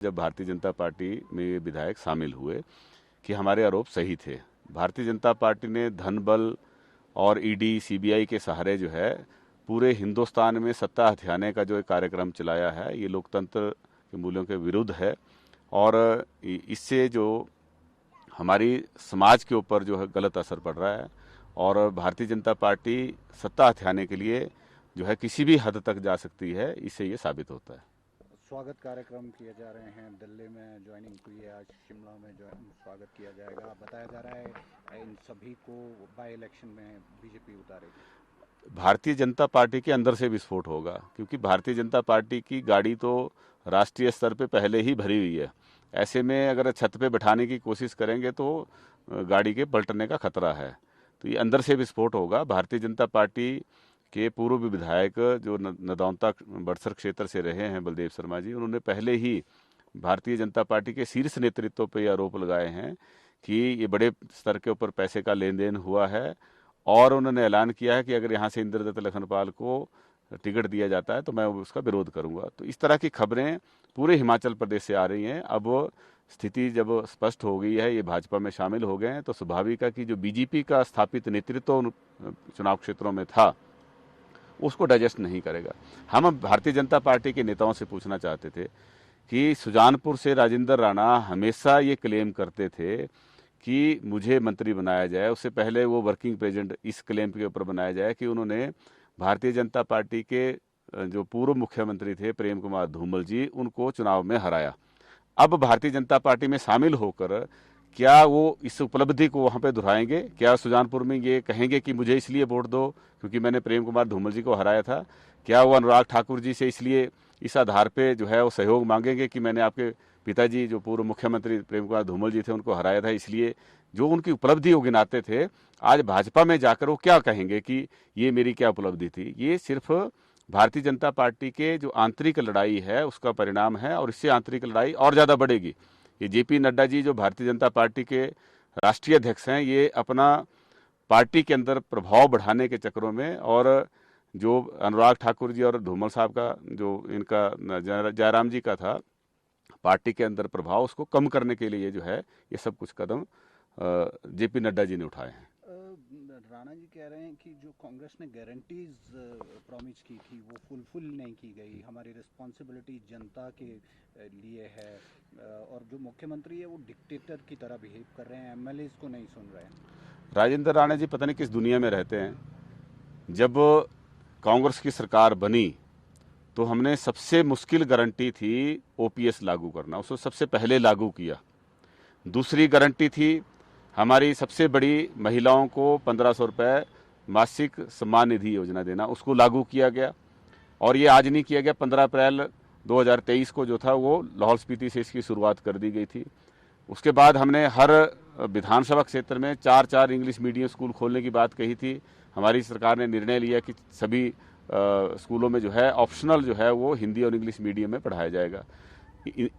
जब भारतीय जनता पार्टी में ये विधायक शामिल हुए कि हमारे आरोप सही थे। भारतीय जनता पार्टी ने धन बल और ईडी सीबीआई के सहारे जो है पूरे हिंदुस्तान में सत्ता हथियाने का जो एक कार्यक्रम चलाया है, ये लोकतंत्र के मूल्यों के विरुद्ध है और इससे जो हमारी समाज के ऊपर जो है गलत असर पड़ रहा है और भारतीय जनता पार्टी सत्ता हथियाने के लिए जो है किसी भी हद तक जा सकती है, इससे ये साबित होता है। स्वागत कार्यक्रम किए जा रहे हैं, दिल्ली में ज्वाइनिंग हुई है, आज शिमला में स्वागत किया जाएगा। बताया जा रहा है इन सभी को बाई इलेक्शन में बीजेपी उतारेगी। भारतीय जनता पार्टी के अंदर से विस्फोट होगा, क्योंकि भारतीय जनता पार्टी की गाड़ी तो राष्ट्रीय स्तर पे पहले ही भरी हुई है। ऐसे में अगर छत पे बैठाने की कोशिश करेंगे तो गाड़ी के पलटने का खतरा है। तो ये अंदर से विस्फोट होगा। भारतीय जनता पार्टी के पूर्व विधायक जो नदौनता बड़सर क्षेत्र से रहे हैं, बलदेव शर्मा जी, उन्होंने पहले ही भारतीय जनता पार्टी के शीर्ष नेतृत्व पर यह आरोप लगाए हैं कि ये बड़े स्तर के ऊपर पैसे का लेन देन हुआ है और उन्होंने ऐलान किया है कि अगर यहाँ से इंद्रदत्त लखनपाल को टिकट दिया जाता है तो मैं उसका विरोध करूंगा। तो इस तरह की खबरें पूरे हिमाचल प्रदेश से आ रही हैं। अब स्थिति जब स्पष्ट हो गई है, ये भाजपा में शामिल हो गए हैं, तो स्वाभाविक है कि जो बीजेपी का स्थापित नेतृत्व उन चुनाव क्षेत्रों में था उसको डाइजेस्ट नहीं करेगा। हम भारतीय जनता पार्टी के नेताओं से पूछना चाहते थे कि सुजानपुर से राजेंद्र राणा हमेशा ये क्लेम करते थे कि मुझे मंत्री बनाया जाए। उससे पहले वो वर्किंग प्रेसिडेंट इस क्लेम के ऊपर बनाया जाए कि उन्होंने भारतीय जनता पार्टी के जो पूर्व मुख्यमंत्री थे प्रेम कुमार धूमल जी, उनको चुनाव में हराया। अब भारतीय जनता पार्टी में शामिल होकर क्या वो इस उपलब्धि को वहां पे दोहराएंगे? क्या सुजानपुर में ये कहेंगे कि मुझे इसलिए वोट दो क्योंकि मैंने प्रेम कुमार धूमल जी को हराया था? क्या वो अनुराग ठाकुर जी से इसलिए इस आधार पे जो है वो सहयोग मांगेंगे कि मैंने आपके पिताजी जो पूर्व मुख्यमंत्री प्रेम कुमार धूमल जी थे उनको हराया था, इसलिए जो उनकी उपलब्धि वो गिनाते थे, आज भाजपा में जाकर वो क्या कहेंगे कि ये मेरी क्या उपलब्धि थी? ये सिर्फ भारतीय जनता पार्टी के जो आंतरिक लड़ाई है उसका परिणाम है और इससे आंतरिक लड़ाई और ज़्यादा बढ़ेगी। ये जेपी नड्डा जी जो भारतीय जनता पार्टी के राष्ट्रीय अध्यक्ष हैं, ये अपना पार्टी के अंदर प्रभाव बढ़ाने के चक्करों में और जो अनुराग ठाकुर जी और धूमल साहब का जो इनका जयराम जी का था पार्टी के अंदर प्रभाव, उसको कम करने के लिए जो है ये सब कुछ कदम जेपी नड्डा जी ने उठाए हैं। राणा जी कह रहे हैं कि जो कांग्रेस ने गारंटीज प्रॉमिस की थी वो फुलफिल नहीं की गई, हमारी रिस्पॉन्सिबिलिटी जनता के लिए है और जो मुख्यमंत्री है वो डिक्टेटर की तरह बिहेव कर रहे हैं, एमएलए को नहीं सुन रहे हैं। राजेंद्र राणा जी पता नहीं किस दुनिया में रहते हैं। जब कांग्रेस की सरकार बनी तो हमने सबसे मुश्किल गारंटी थी ओपीएस लागू करना, उसको सबसे पहले लागू किया। दूसरी गारंटी थी हमारी सबसे बड़ी महिलाओं को 1500 रुपये मासिक सम्मान निधि योजना देना, उसको लागू किया गया और ये आज नहीं किया गया। 15 अप्रैल 2023 को जो था वो लाहौल स्पीति से इसकी शुरुआत कर दी गई थी। उसके बाद हमने हर विधानसभा क्षेत्र में 4-4 इंग्लिश मीडियम स्कूल खोलने की बात कही थी। हमारी सरकार ने निर्णय लिया कि सभी स्कूलों में जो है ऑप्शनल जो है वो हिंदी और इंग्लिश मीडियम में पढ़ाया जाएगा।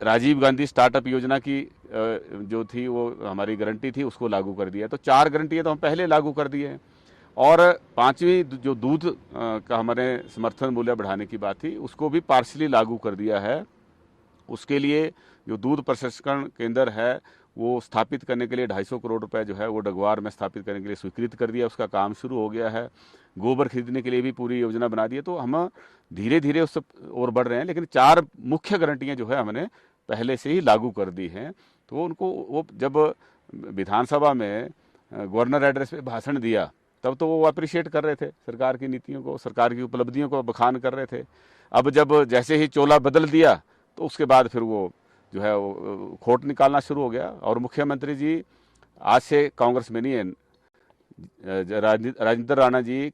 राजीव गांधी स्टार्टअप योजना की जो थी वो हमारी गारंटी थी, उसको लागू कर दिया। तो 4 गारंटियां तो हम पहले लागू कर दिए हैं। और 5वीं जो दूध का हमारे समर्थन मूल्य बढ़ाने की बात थी, उसको भी पार्शली लागू कर दिया है। उसके लिए जो दूध प्रसंस्करण केंद्र है वो स्थापित करने के लिए 250 करोड़ रुपए जो है वो डगवार में स्थापित करने के लिए स्वीकृत कर दिया, उसका काम शुरू हो गया है। गोबर खरीदने के लिए भी पूरी योजना बना दी है। तो हम धीरे धीरे उस और बढ़ रहे हैं, लेकिन 4 मुख्य गारंटियां जो है हमने पहले से ही लागू कर दी हैं। तो उनको वो जब विधानसभा में गवर्नर एड्रेस पे भाषण दिया तब तो वो अप्रिशिएट कर रहे थे सरकार की नीतियों को, सरकार की उपलब्धियों को बखान कर रहे थे। अब जब जैसे ही चोला बदल दिया तो उसके बाद फिर वो जो है वो खोट निकालना शुरू हो गया। और मुख्यमंत्री जी आज से कांग्रेस में नहीं है। राजेंद्र राणा जी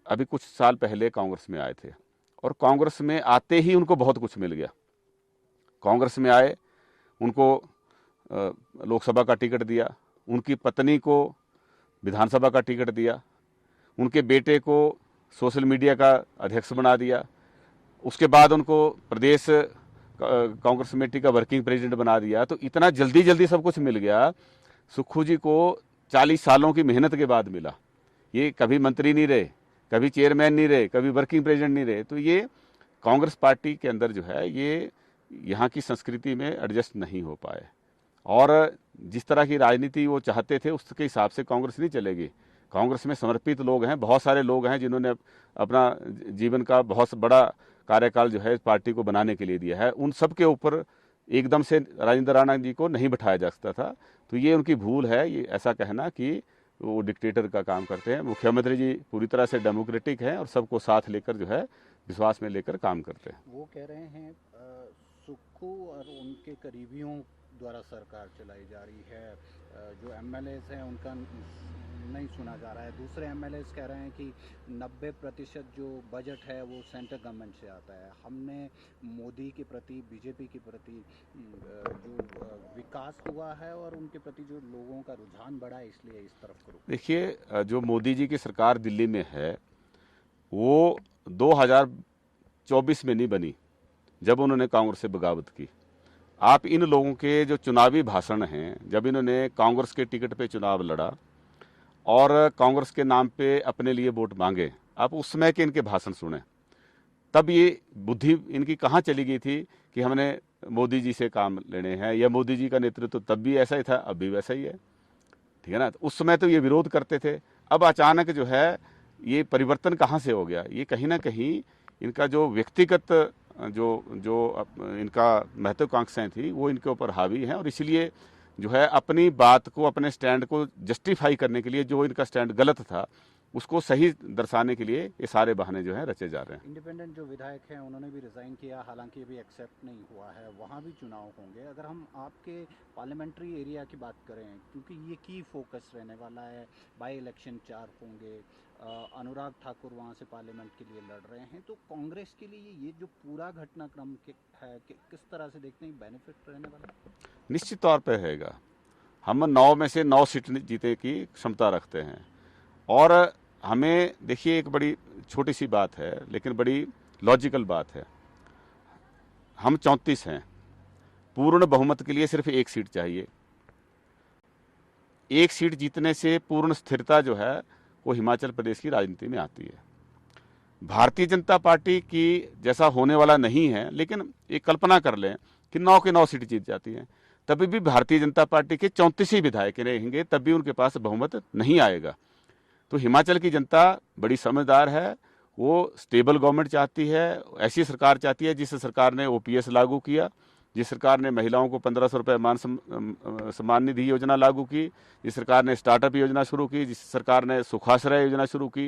अभी कुछ साल पहले कांग्रेस में आए थे और कांग्रेस में आते ही उनको बहुत कुछ मिल गया। कांग्रेस में आए, उनको लोकसभा का टिकट दिया, उनकी पत्नी को विधानसभा का टिकट दिया, उनके बेटे को सोशल मीडिया का अध्यक्ष बना दिया, उसके बाद उनको प्रदेश कांग्रेस कमेटी का वर्किंग प्रेसिडेंट बना दिया। तो इतना जल्दी जल्दी सब कुछ मिल गया। सुक्खू जी को 40 सालों की मेहनत के बाद मिला। ये कभी मंत्री नहीं रहे, कभी चेयरमैन नहीं रहे, कभी वर्किंग प्रेसिडेंट नहीं रहे। तो ये कांग्रेस पार्टी के अंदर जो है ये यहाँ की संस्कृति में एडजस्ट नहीं हो पाए, और जिस तरह की राजनीति वो चाहते थे उसके हिसाब से कांग्रेस नहीं चलेगी। कांग्रेस में समर्पित लोग हैं, बहुत सारे लोग हैं जिन्होंने अपना जीवन का बहुत बड़ा कार्यकाल जो है पार्टी को बनाने के लिए दिया है। उन सब के ऊपर एकदम से राजेंद्र राणा जी को नहीं बैठाया जा सकता था। तो ये उनकी भूल है, ये ऐसा कहना कि वो डिक्टेटर का काम करते हैं। मुख्यमंत्री जी पूरी तरह से डेमोक्रेटिक हैं और सबको साथ लेकर जो है विश्वास में लेकर काम करते हैं। वो कह रहे हैं सुक्खू और उनके करीबियों द्वारा सरकार चलाई जा रही है, जो एमएलएस हैं उनका नहीं सुना जा रहा है। दूसरे एमएलएस कह रहे हैं कि 90% जो बजट है वो सेंट्रल गवर्नमेंट से आता है। हमने मोदी के प्रति, बीजेपी के प्रति जो विकास हुआ है और उनके प्रति जो लोगों का रुझान बढ़ा है, इसलिए इस तरफ करो। देखिए, जो मोदी जी की सरकार दिल्ली में है वो 2024 में नहीं बनी जब उन्होंने कांग्रेस से बगावत की। आप इन लोगों के जो चुनावी भाषण हैं, जब इन्होंने कांग्रेस के टिकट पे चुनाव लड़ा और कांग्रेस के नाम पे अपने लिए वोट मांगे, आप उस समय के इनके भाषण सुने, तब ये बुद्धि इनकी कहाँ चली गई थी कि हमने मोदी जी से काम लेने हैं, या मोदी जी का नेतृत्व तब भी ऐसा ही था, अब भी वैसा ही है, ठीक है ना। तो उस समय तो ये विरोध करते थे, अब अचानक जो है ये परिवर्तन कहाँ से हो गया? ये कहीं ना कहीं इनका जो व्यक्तिगत जो इनका महत्वाकांक्षाएं थी वो इनके ऊपर हावी हैं, और इसलिए जो है अपनी बात को, अपने स्टैंड को जस्टिफाई करने के लिए, जो इनका स्टैंड गलत था उसको सही दर्शाने के लिए ये सारे बहाने जो हैं रचे जा रहे हैं। इंडिपेंडेंट जो विधायक हैं उन्होंने भी रिज़ाइन किया, हालांकि अभी एक्सेप्ट नहीं हुआ है, वहाँ भी चुनाव होंगे। अगर हम आपके पार्लियामेंट्री एरिया की बात करें, क्योंकि ये की फोकस रहने वाला है, बाई इलेक्शन 4 होंगे, अनुराग ठाकुर वहाँ से पार्लियामेंट के लिए लड़ रहे हैं, तो कांग्रेस के लिए ये जो पूरा घटनाक्रम है किस तरह से देखते हैं, बेनिफिट रहने वाला है? निश्चित तौर पर रहेगा। हम 9 में से 9 सीट जीतने की क्षमता रखते हैं, और हमें देखिए एक बड़ी छोटी सी बात है लेकिन बड़ी लॉजिकल बात है। हम 34 हैं, पूर्ण बहुमत के लिए सिर्फ 1 सीट चाहिए। 1 सीट जीतने से पूर्ण स्थिरता जो है वो हिमाचल प्रदेश की राजनीति में आती है। भारतीय जनता पार्टी की जैसा होने वाला नहीं है, लेकिन एक कल्पना कर लें कि 9 के 9 सीट जीत जाती हैं, तभी भी भारतीय जनता पार्टी के 34 ही विधायक रहेंगे, तब भी उनके पास बहुमत नहीं आएगा। तो हिमाचल की जनता बड़ी समझदार है, वो स्टेबल गवर्नमेंट चाहती है, ऐसी सरकार चाहती है जिस सरकार ने ओपीएस लागू किया, जिस सरकार ने महिलाओं को 1500 रुपये सम्मान निधि योजना लागू की, जिस सरकार ने स्टार्टअप योजना शुरू की, जिस सरकार ने सुखाश्रय योजना शुरू की,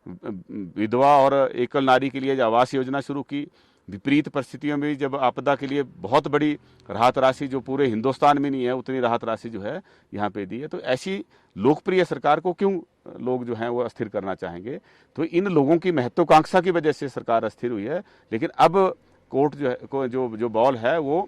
विधवा और एकल नारी के लिए आवास योजना शुरू की। विपरीत परिस्थितियों में जब आपदा के लिए बहुत बड़ी राहत राशि जो पूरे हिंदुस्तान में नहीं है उतनी राहत राशि जो है यहाँ पे दी है। तो ऐसी लोकप्रिय सरकार को क्यों लोग जो हैं वो अस्थिर करना चाहेंगे? तो इन लोगों की महत्वाकांक्षा की वजह से सरकार अस्थिर हुई है। लेकिन अब कोर्ट जो है जो बॉल है वो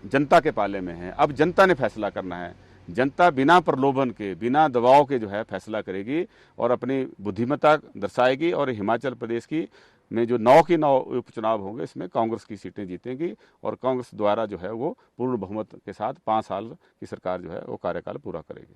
जनता के पाले में है। अब जनता ने फैसला करना है। जनता बिना प्रलोभन के, बिना दबाव के जो है फैसला करेगी और अपनी बुद्धिमत्ता दर्शाएगी, और हिमाचल प्रदेश की में जो 9 की 9 उपचुनाव होंगे इसमें कांग्रेस की सीटें जीतेंगी, और कांग्रेस द्वारा जो है वो पूर्ण बहुमत के साथ 5 साल की सरकार जो है वो कार्यकाल पूरा करेगी।